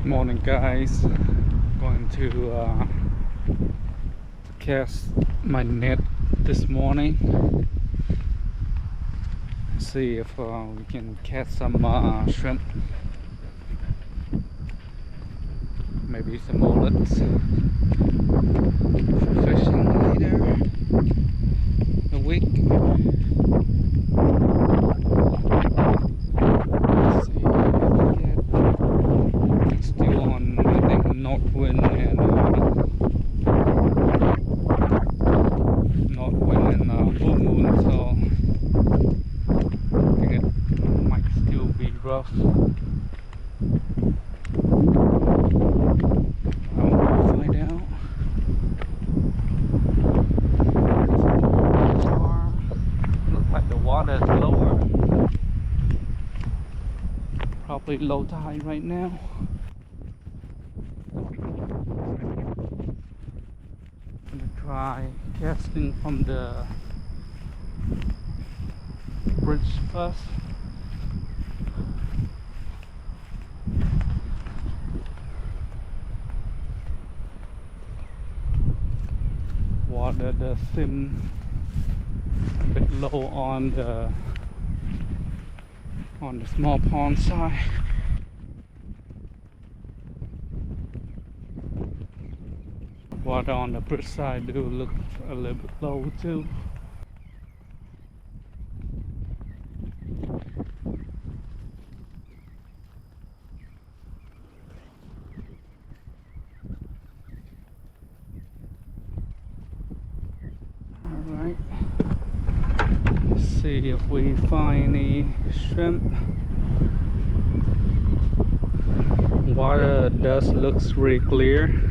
Morning, guys. Going to cast my net this morning. See if we can catch some shrimp, maybe some mullets for fishing later a week. Let's see yet. It's still on, I think, north wind and full moon, so I think it might still be rough. I'll find out. Looks like the water is lower. Probably low tide right now. I'm gonna try casting from the bridge first. Water does seem a bit low on the small pond side. Water on the bridge side do look a little bit low too. Alright, let's see if we find any shrimp. Water does looks really clear,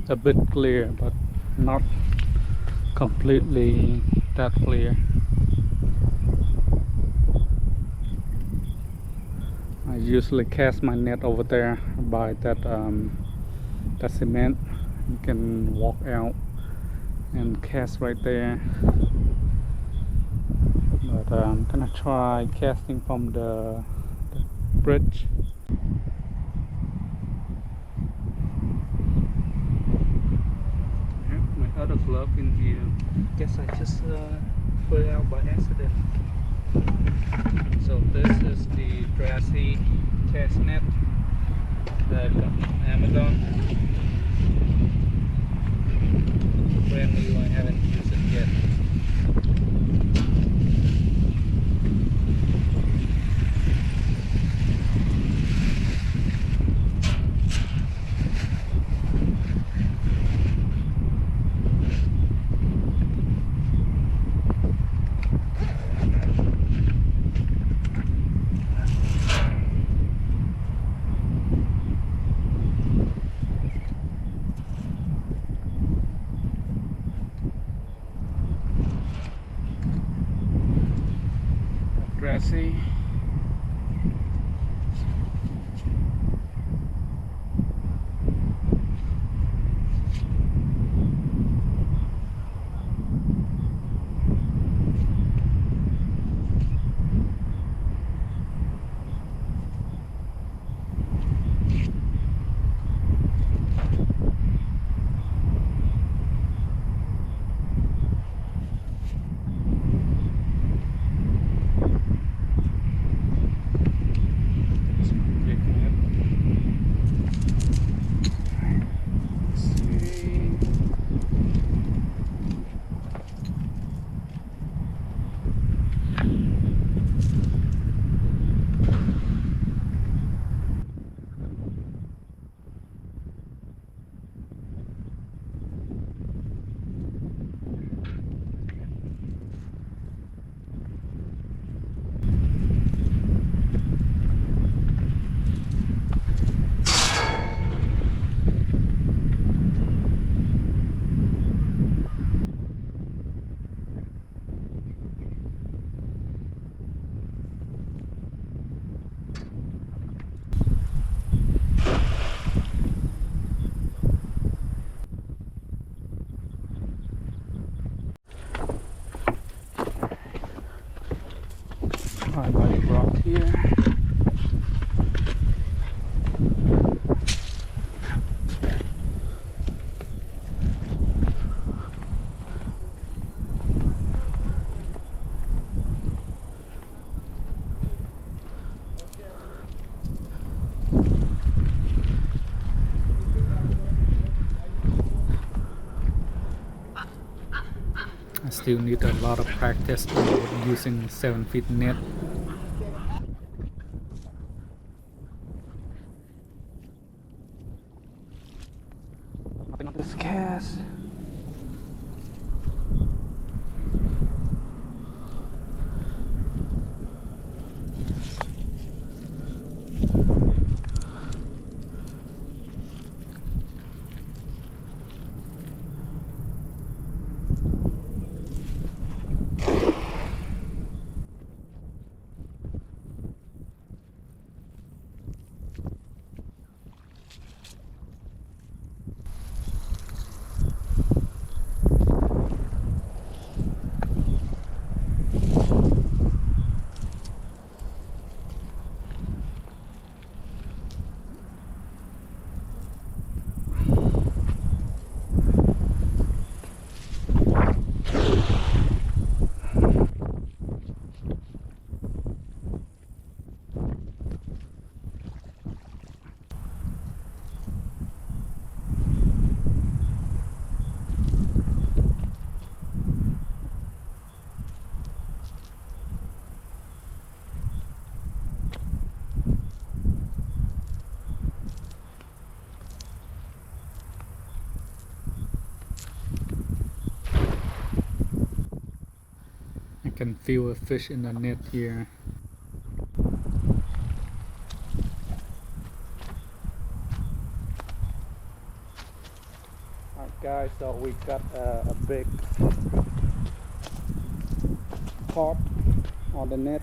a bit clear, but not completely that clear. I usually cast my net over there by that cement. You can walk out and cast right there, but I'm gonna try casting from the bridge. My other glove in here, guess I just threw it out by accident. So this is the Drassy cast net that I got from Amazon. Brand new, I haven't used it yet. Grassy. still need a lot of practice with using 7-feet net. Nothing on this cast. I can feel a fish in the net here. Alright guys, so we got a big carp on the net.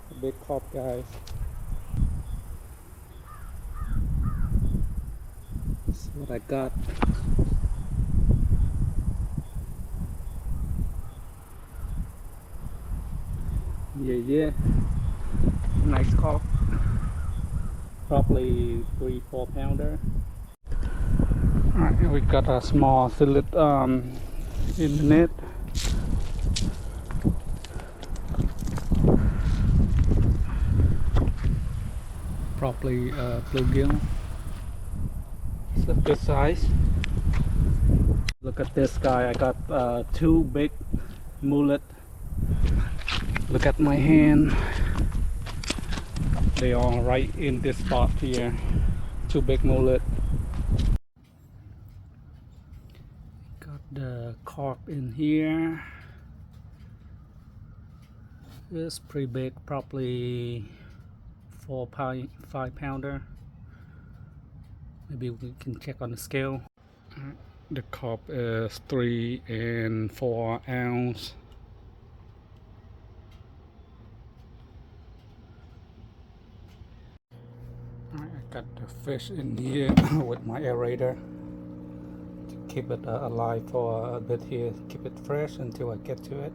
A big carp, guys. This is what I got. Yeah, nice carp. Probably 3-4 pounder. Alright, we got a small fillet in the net. Probably bluegill. It's a good size. Look at this guy. I got 2 big mullet. Look at my hand. They are right in this spot here. 2 big mullet. Got the carp in here. It's pretty big, probably 5 pounder. Maybe we can check on the scale. The carp is 3 and 4 ounce. I got the fish in here with my aerator to keep it alive for a bit here, keep it fresh until I get to it.